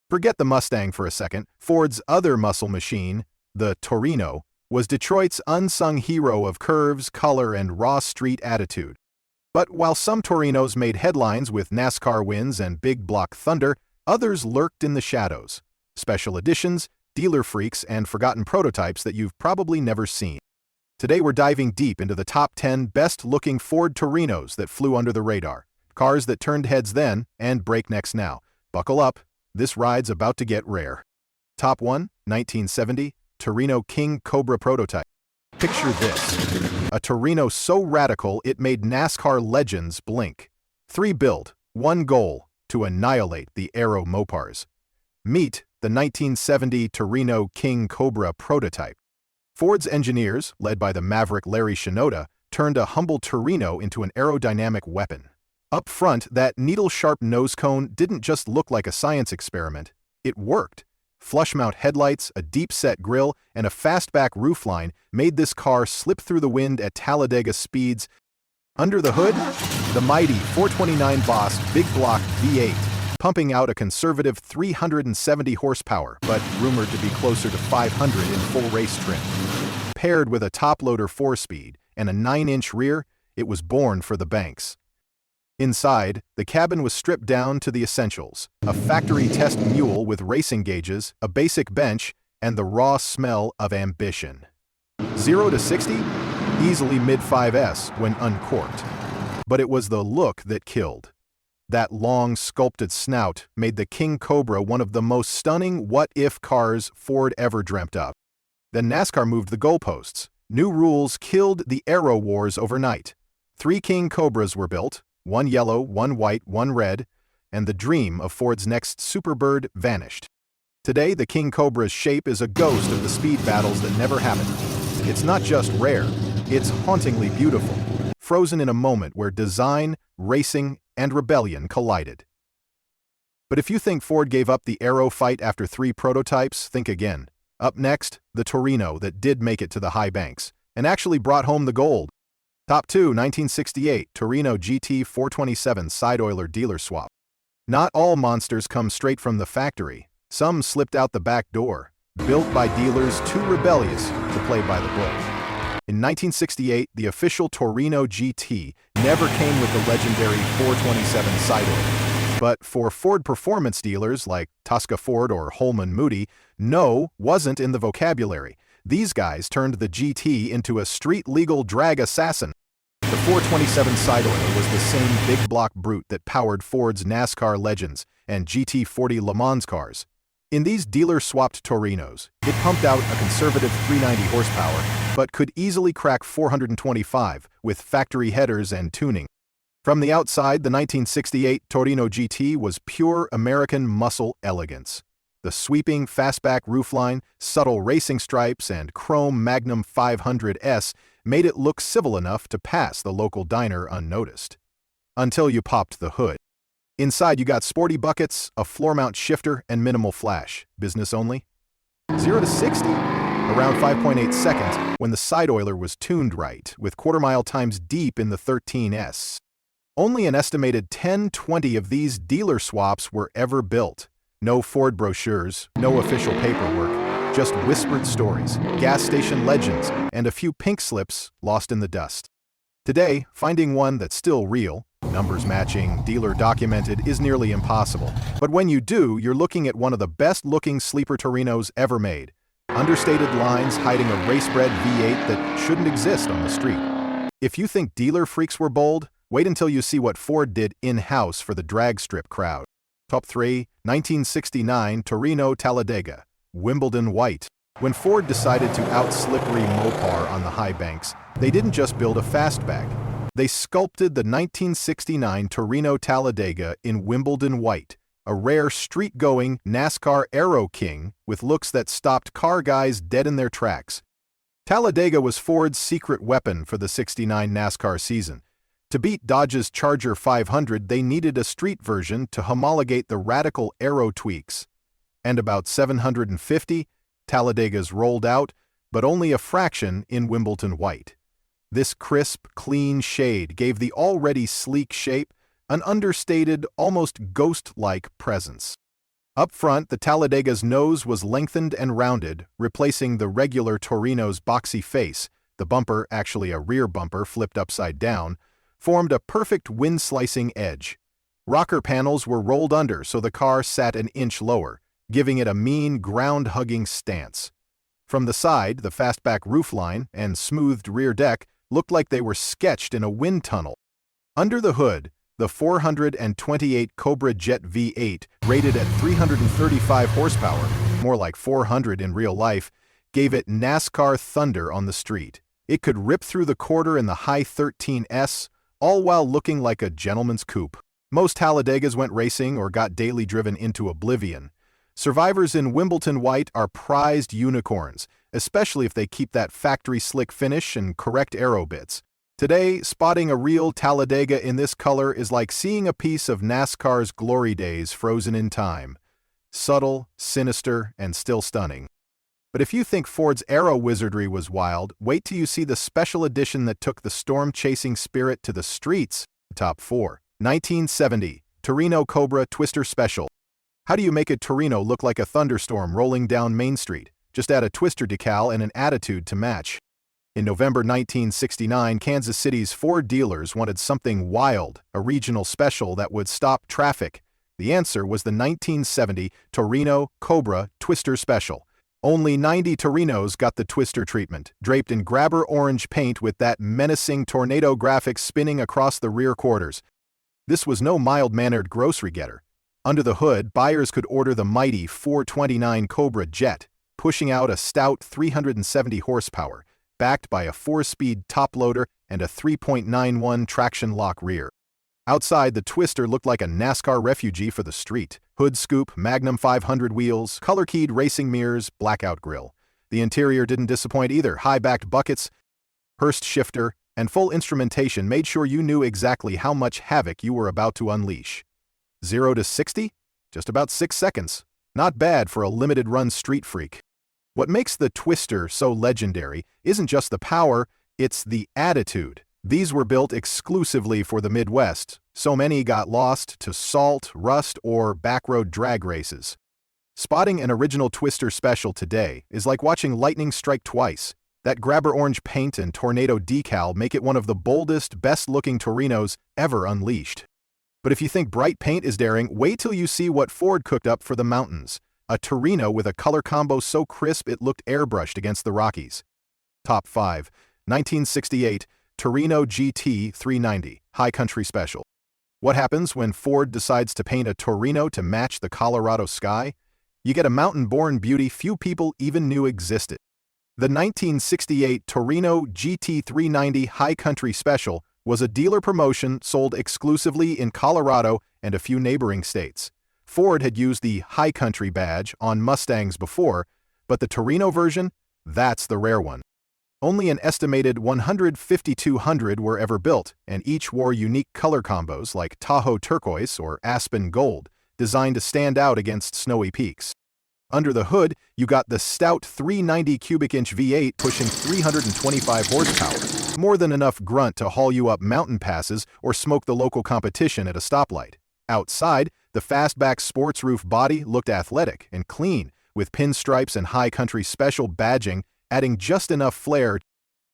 Forget the Mustang for a second. Ford's other muscle machine, the Torino, was Detroit's unsung hero of curves, color, and raw street attitude. But while some Torinos made headlines with NASCAR wins and big block thunder, others lurked in the shadows. Special editions, dealer freaks, and forgotten prototypes that you've probably never seen. Today we're diving deep into the top 10 best-looking Ford Torinos that flew under the radar. Cars that turned heads then and breaknecks now. Buckle up. This ride's about to get rare. Top 1, 1970, Torino King Cobra prototype. Picture this, a Torino so radical it made NASCAR legends blink. 3 build, 1 goal, to annihilate the Aero Mopars. Meet the 1970 Torino King Cobra prototype. Ford's engineers, led by the maverick Larry Shinoda, turned a humble Torino into an aerodynamic weapon. Up front, that needle-sharp nose cone didn't just look like a science experiment. It worked. Flush-mount headlights, a deep-set grille, and a fastback roofline made this car slip through the wind at Talladega speeds. Under the hood, the mighty 429 Boss big block V8, pumping out a conservative 370 horsepower, but rumored to be closer to 500 in full race trim. Paired with a top-loader 4-speed and a 9-inch rear, it was born for the banks. Inside, the cabin was stripped down to the essentials: a factory test mule with racing gauges, a basic bench, and the raw smell of ambition. 0 to 60? Easily mid-5S when uncorked. But it was the look that killed. That long, sculpted snout made the King Cobra one of the most stunning what-if cars Ford ever dreamt up. Then NASCAR moved the goalposts. New rules killed the Aero wars overnight. 3 King Cobras were built, 1 yellow, 1 white, 1 red, and the dream of Ford's next Superbird vanished. Today, the King Cobra's shape is a ghost of the speed battles that never happened. It's not just rare, it's hauntingly beautiful, frozen in a moment where design, racing, and rebellion collided. But if you think Ford gave up the Aero fight after 3 prototypes, think again. Up next, the Torino that did make it to the high banks, and actually brought home the gold. Top 2, 1968, Torino GT 427 side-oiler dealer swap. Not all monsters come straight from the factory. Some slipped out the back door, built by dealers too rebellious to play by the book. In 1968, the official Torino GT never came with the legendary 427 side-oiler. But for Ford performance dealers like Tosca Ford or Holman Moody, no wasn't in the vocabulary. These guys turned the GT into a street-legal drag assassin. The 427 side-oiler was the same big block brute that powered Ford's NASCAR Legends and GT40 Le Mans cars. In these dealer-swapped Torinos, it pumped out a conservative 390 horsepower, but could easily crack 425 with factory headers and tuning. From the outside, the 1968 Torino GT was pure American muscle elegance. The sweeping fastback roofline, subtle racing stripes, and chrome Magnum 500S made it look civil enough to pass the local diner unnoticed. Until you popped the hood. Inside you got sporty buckets, a floor-mount shifter, and minimal flash. Business only? 0 to 60? Around 5.8 seconds when the side-oiler was tuned right, with quarter-mile times deep in the 13S. Only an estimated 10-20 of these dealer swaps were ever built. No Ford brochures, no official paperwork, just whispered stories, gas station legends, and a few pink slips lost in the dust. Today, finding one that's still real, numbers matching, dealer documented, is nearly impossible. But when you do, you're looking at one of the best-looking sleeper Torinos ever made. Understated lines hiding a race-bred V8 that shouldn't exist on the street. If you think dealer freaks were bold, wait until you see what Ford did in-house for the drag strip crowd. Top 3, 1969 Torino Talladega, Wimbledon white. When Ford decided to out-slippery Mopar on the high banks, they didn't just build a fastback. They sculpted the 1969 Torino Talladega in Wimbledon white, a rare street-going NASCAR Aero king with looks that stopped car guys dead in their tracks. Talladega was Ford's secret weapon for the '69 NASCAR season. To beat Dodge's Charger 500, they needed a street version to homologate the radical Aero tweaks. And about 750, Talladegas rolled out, but only a fraction in Wimbledon white. This crisp, clean shade gave the already sleek shape an understated, almost ghost-like presence. Up front, the Talladega's nose was lengthened and rounded, replacing the regular Torino's boxy face. The bumper, actually a rear bumper flipped upside down, formed a perfect wind-slicing edge. Rocker panels were rolled under so the car sat an inch lower, giving it a mean, ground-hugging stance. From the side, the fastback roofline and smoothed rear deck looked like they were sketched in a wind tunnel. Under the hood, the 428 Cobra Jet V8, rated at 335 horsepower, more like 400 in real life, gave it NASCAR thunder on the street. It could rip through the quarter in the high 13s, all while looking like a gentleman's coupe. Most Talladegas went racing or got daily driven into oblivion. Survivors in Wimbledon white are prized unicorns, especially if they keep that factory slick finish and correct aero bits. Today, spotting a real Talladega in this color is like seeing a piece of NASCAR's glory days frozen in time. Subtle, sinister, and still stunning. But if you think Ford's aero wizardry was wild, wait till you see the special edition that took the storm-chasing spirit to the streets. Top 4. 1970 Torino Cobra Twister Special. How do you make a Torino look like a thunderstorm rolling down Main Street? Just add a Twister decal and an attitude to match. In November 1969, Kansas City's Ford dealers wanted something wild, a regional special that would stop traffic. The answer was the 1970 Torino Cobra Twister Special. Only 90 Torinos got the Twister treatment, draped in grabber orange paint with that menacing tornado graphics spinning across the rear quarters. This was no mild-mannered grocery getter. Under the hood, buyers could order the mighty 429 Cobra Jet, pushing out a stout 370 horsepower, backed by a 4-speed top-loader and a 3.91 traction lock rear. Outside, the Twister looked like a NASCAR refugee for the street. Hood scoop, Magnum 500 wheels, color-keyed racing mirrors, blackout grille. The interior didn't disappoint either. High-backed buckets, Hurst shifter, and full instrumentation made sure you knew exactly how much havoc you were about to unleash. 0 to 60? Just about 6 seconds. Not bad for a limited-run street freak. What makes the Twister so legendary isn't just the power, it's the attitude. These were built exclusively for the Midwest. So many got lost to salt, rust, or backroad drag races. Spotting an original Twister special today is like watching lightning strike twice. That grabber orange paint and tornado decal make it one of the boldest, best-looking Torinos ever unleashed. But if you think bright paint is daring, wait till you see what Ford cooked up for the mountains. A Torino with a color combo so crisp it looked airbrushed against the Rockies. Top 5. 1968 Torino GT 390 High Country Special. What happens when Ford decides to paint a Torino to match the Colorado sky? You get a mountain-born beauty few people even knew existed. The 1968 Torino GT 390 High Country Special was a dealer promotion sold exclusively in Colorado and a few neighboring states. Ford had used the High Country badge on Mustangs before, but the Torino version, that's the rare one. Only an estimated 1,500 were ever built, and each wore unique color combos like Tahoe turquoise or aspen gold, designed to stand out against snowy peaks. Under the hood, you got the stout 390 cubic inch V8 pushing 325 horsepower, more than enough grunt to haul you up mountain passes or smoke the local competition at a stoplight. Outside, the fastback SportsRoof body looked athletic and clean, with pinstripes and high country special badging adding just enough flair.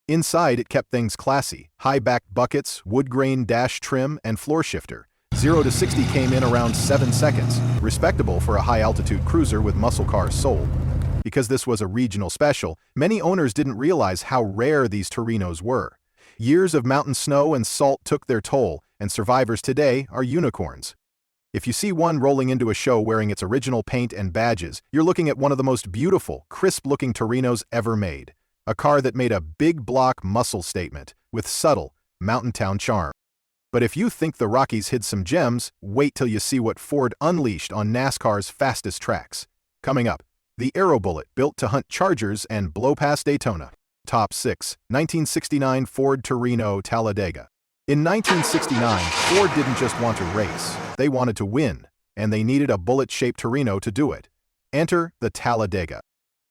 Inside, it kept things classy. High-backed buckets, wood grain dash trim, and floor shifter. 0 to 60 came in around 7 seconds, respectable for a high-altitude cruiser with muscle cars sold. Because this was a regional special, many owners didn't realize how rare these Torinos were. Years of mountain snow and salt took their toll, and survivors today are unicorns. If you see one rolling into a show wearing its original paint and badges, you're looking at one of the most beautiful, crisp-looking Torinos ever made. A car that made a big block muscle statement with subtle, mountain town charm. But if you think the Rockies hid some gems, wait till you see what Ford unleashed on NASCAR's fastest tracks. Coming up, the Aero Bullet built to hunt Chargers and blow past Daytona. Top 6. 1969 Ford Torino Talladega. In 1969, Ford didn't just want to race, they wanted to win, and they needed a bullet-shaped Torino to do it. Enter the Talladega.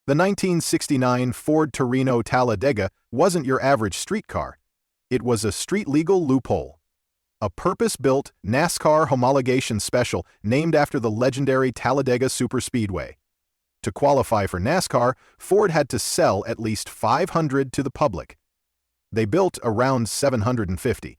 The 1969 Ford Torino Talladega wasn't your average street car. It was a street-legal loophole. A purpose-built NASCAR homologation special named after the legendary Talladega Superspeedway. To qualify for NASCAR, Ford had to sell at least 500 to the public. They built around 750.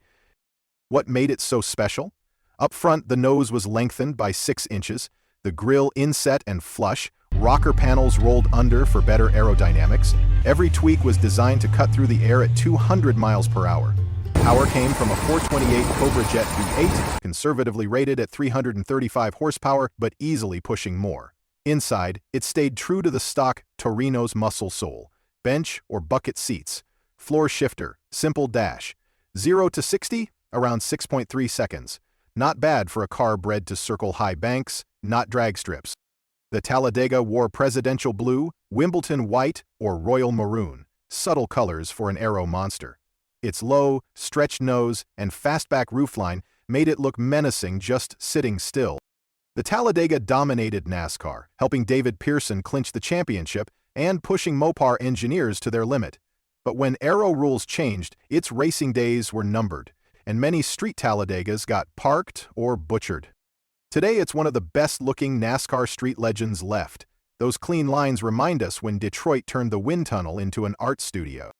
What made it so special? Up front, the nose was lengthened by 6 inches, the grille inset and flush, rocker panels rolled under for better aerodynamics. Every tweak was designed to cut through the air at 200 miles per hour. Power came from a 428 Cobra Jet V8, conservatively rated at 335 horsepower, but easily pushing more. Inside, it stayed true to the stock Torino's muscle soul. Bench or bucket seats, floor shifter, simple dash. 0 to 60, around 6.3 seconds. Not bad for a car bred to circle high banks, not drag strips. The Talladega wore presidential blue, Wimbledon white, or royal maroon, subtle colors for an aero monster. Its low, stretched nose and fastback roofline made it look menacing just sitting still. The Talladega dominated NASCAR, helping David Pearson clinch the championship and pushing Mopar engineers to their limit. But when aero rules changed, its racing days were numbered, and many street Talladegas got parked or butchered. Today, it's one of the best-looking NASCAR street legends left. Those clean lines remind us when Detroit turned the wind tunnel into an art studio.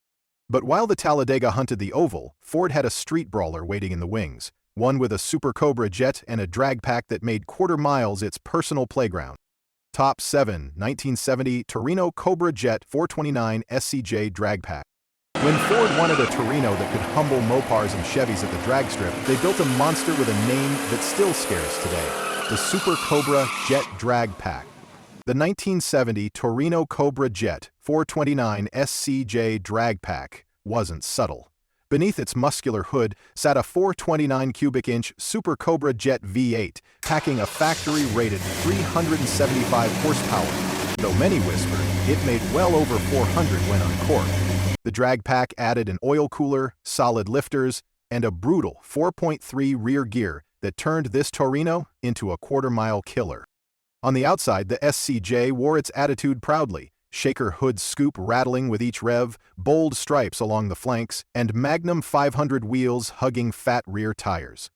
But while the Talladega hunted the oval, Ford had a street brawler waiting in the wings, one with a Super Cobra jet and a drag pack that made quarter miles its personal playground. Top 7, 1970 Torino Cobra Jet 429 SCJ drag pack. When Ford wanted a Torino that could humble Mopars and Chevys at the drag strip, they built a monster with a name that still scares today, the Super Cobra Jet Drag Pack. The 1970 Torino Cobra Jet 429 SCJ drag pack wasn't subtle. Beneath its muscular hood sat a 429 cubic inch Super Cobra Jet V8, packing a factory-rated 375 horsepower. Though many whispered, it made well over 400 when uncorked. The drag pack added an oil cooler, solid lifters, and a brutal 4.3 rear gear that turned this Torino into a quarter-mile killer. On the outside, the SCJ wore its attitude proudly, shaker hood scoop rattling with each rev, bold stripes along the flanks, and Magnum 500 wheels hugging fat rear tires.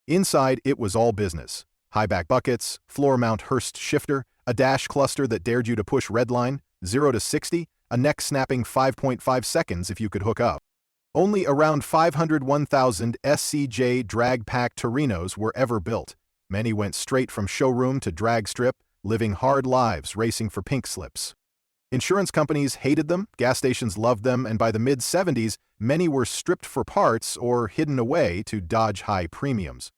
Inside, it was all business. High-back buckets, floor-mount Hurst shifter, a dash cluster that dared you to push redline, 0 to 60, a neck-snapping 5.5 seconds if you could hook up. Only around 501,000 SCJ drag pack Torinos were ever built. Many went straight from showroom to drag strip, living hard lives racing for pink slips. Insurance companies hated them, gas stations loved them, and by the mid-70s, many were stripped for parts or hidden away to dodge high premiums.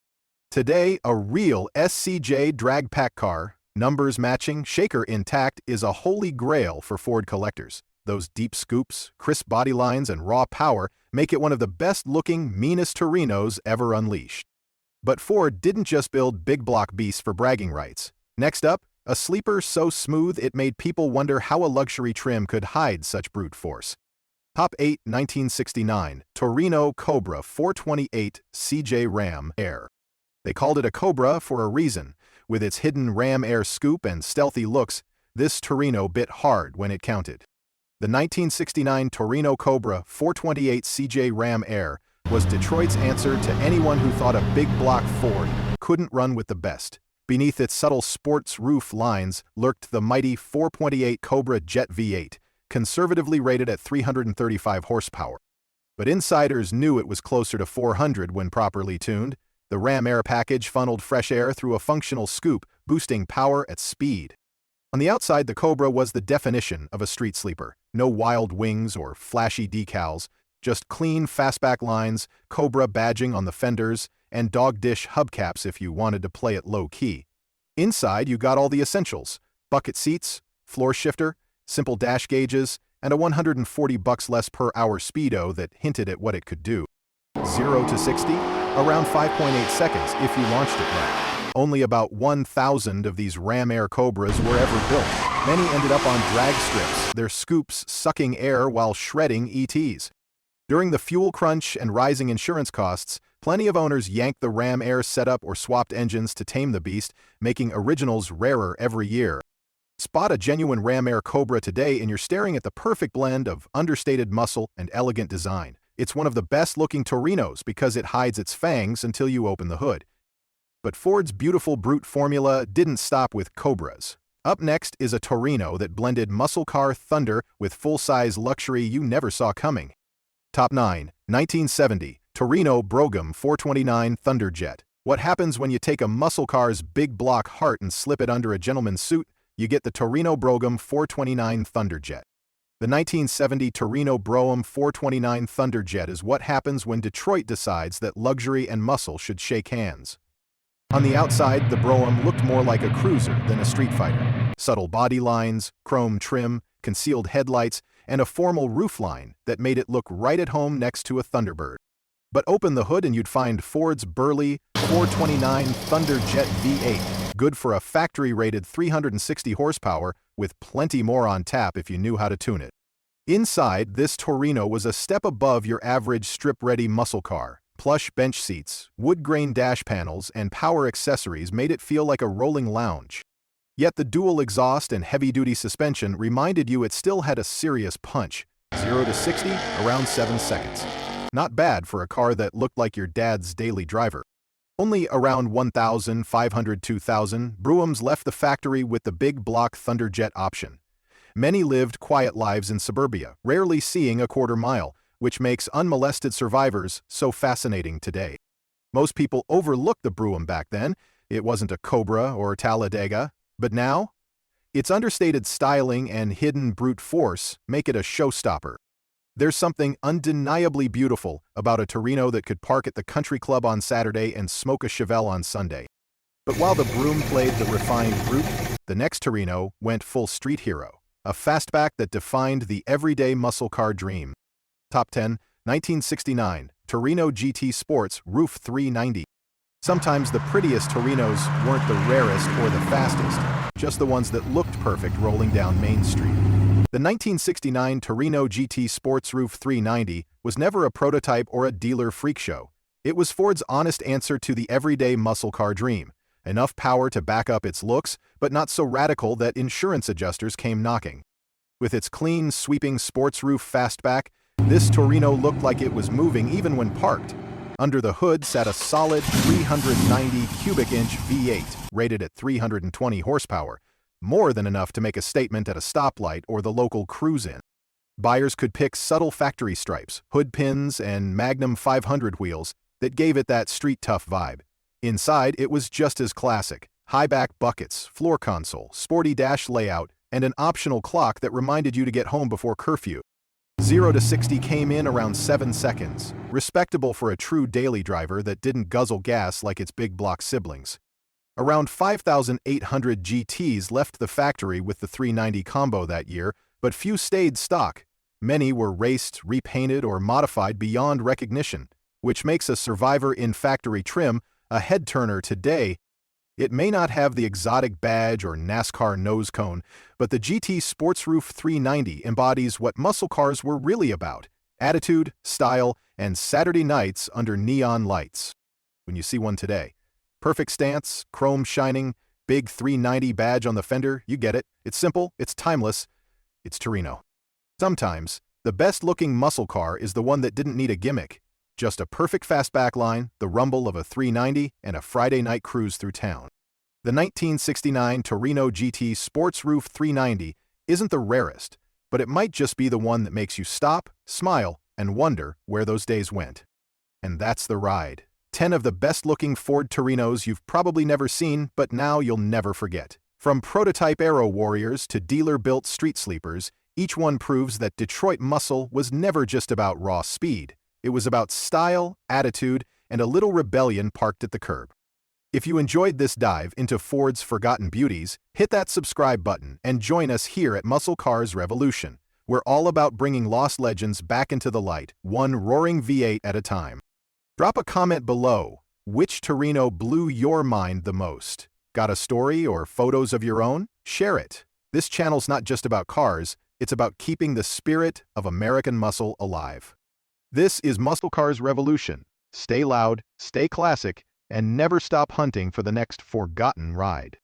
Today, a real SCJ drag pack car, numbers matching, shaker intact, is a holy grail for Ford collectors. Those deep scoops, crisp body lines, and raw power make it one of the best-looking, meanest Torinos ever unleashed. But Ford didn't just build big block beasts for bragging rights. Next up, a sleeper so smooth it made people wonder how a luxury trim could hide such brute force. Top 8, 1969 Torino Cobra 428 CJ Ram Air. They called it a Cobra for a reason. With its hidden Ram Air scoop and stealthy looks, this Torino bit hard when it counted. The 1969 Torino Cobra 428 CJ Ram Air was Detroit's answer to anyone who thought a big block Ford couldn't run with the best. Beneath its subtle sports roof lines lurked the mighty 428 Cobra Jet V8, conservatively rated at 335 horsepower. But insiders knew it was closer to 400 when properly tuned. The Ram Air package funneled fresh air through a functional scoop, boosting power at speed. On the outside, the Cobra was the definition of a street sleeper. No wild wings or flashy decals, just clean fastback lines, Cobra badging on the fenders, and dog dish hubcaps if you wanted to play it low-key. Inside, you got all the essentials: bucket seats, floor shifter, simple dash gauges, and a $140 less per hour speedo that hinted at what it could do. 0 to 60? Around 5.8 seconds if you launched it right. Only about 1,000 of these Ram Air Cobras were ever built. Many ended up on drag strips, their scoops sucking air while shredding ETs. During the fuel crunch and rising insurance costs, plenty of owners yanked the Ram Air setup or swapped engines to tame the beast, making originals rarer every year. Spot a genuine Ram Air Cobra today and you're staring at the perfect blend of understated muscle and elegant design. It's one of the best-looking Torinos because it hides its fangs until you open the hood. But Ford's beautiful brute formula didn't stop with Cobras. Up next is a Torino that blended muscle car thunder with full-size luxury you never saw coming. Top 9. 1970 Torino Brougham 429 Thunderjet. What happens when you take a muscle car's big block heart and slip it under a gentleman's suit? You get the Torino Brougham 429 Thunderjet. The 1970 Torino Brougham 429 Thunderjet is what happens when Detroit decides that luxury and muscle should shake hands. On the outside, the Brougham looked more like a cruiser than a street fighter. Subtle body lines, chrome trim, concealed headlights, and a formal roofline that made it look right at home next to a Thunderbird. But open the hood and you'd find Ford's burly 429 Thunderjet V8, good for a factory-rated 360 horsepower with plenty more on tap if you knew how to tune it. Inside, this Torino was a step above your average strip-ready muscle car. Plush bench seats, wood-grain dash panels, and power accessories made it feel like a rolling lounge. Yet the dual exhaust and heavy-duty suspension reminded you it still had a serious punch. 0 to 60, around 7 seconds. Not bad for a car that looked like your dad's daily driver. Only around 1,500–2,000 Broughams left the factory with the big block Thunderjet option. Many lived quiet lives in suburbia, rarely seeing a quarter mile, which makes unmolested survivors so fascinating today. Most people overlooked the Brougham back then. It wasn't a Cobra or Talladega. But now, its understated styling and hidden brute force make it a showstopper. There's something undeniably beautiful about a Torino that could park at the country club on Saturday and smoke a Chevelle on Sunday. But while the Brougham played the refined brute, the next Torino went full street hero, a fastback that defined the everyday muscle car dream. Top 10, 1969 Torino GT SportsRoof 390. Sometimes the prettiest Torinos weren't the rarest or the fastest, just the ones that looked perfect rolling down Main Street. The 1969 Torino GT SportsRoof 390 was never a prototype or a dealer freak show. It was Ford's honest answer to the everyday muscle car dream. Enough power to back up its looks, but not so radical that insurance adjusters came knocking. With its clean, sweeping sports roof fastback, this Torino looked like it was moving even when parked. Under the hood sat a solid 390 cubic inch V8, rated at 320 horsepower, more than enough to make a statement at a stoplight or the local cruise-in. Buyers could pick subtle factory stripes, hood pins, and Magnum 500 wheels that gave it that street-tough vibe. Inside, it was just as classic. High-back buckets, floor console, sporty dash layout, and an optional clock that reminded you to get home before curfew. 0 to 60 came in around 7 seconds, respectable for a true daily driver that didn't guzzle gas like its big block siblings. Around 5,800 GTs left the factory with the 390 combo that year, but few stayed stock. Many were raced, repainted, or modified beyond recognition, which makes a survivor in factory trim a head-turner today. It may not have the exotic badge or NASCAR nose cone, but the GT SportsRoof 390 embodies what muscle cars were really about: attitude, style, and Saturday nights under neon lights. When you see one today, perfect stance, chrome shining, big 390 badge on the fender, you get it. It's simple, it's timeless, it's Torino. Sometimes, the best-looking muscle car is the one that didn't need a gimmick. Just a perfect fastback line, the rumble of a 390, and a Friday night cruise through town. The 1969 Torino GT SportsRoof 390 isn't the rarest, but it might just be the one that makes you stop, smile, and wonder where those days went. And that's the ride. 10 of the best-looking Ford Torinos you've probably never seen, but now you'll never forget. From prototype aero warriors to dealer-built street sleepers, each one proves that Detroit muscle was never just about raw speed. It was about style, attitude, and a little rebellion parked at the curb. If you enjoyed this dive into Ford's forgotten beauties, hit that subscribe button and join us here at Muscle Cars Revolution. We're all about bringing lost legends back into the light, one roaring V8 at a time. Drop a comment below. Which Torino blew your mind the most? Got a story or photos of your own? Share it. This channel's not just about cars, it's about keeping the spirit of American muscle alive. This is Muscle Cars Revolution. Stay loud, stay classic, and never stop hunting for the next forgotten ride.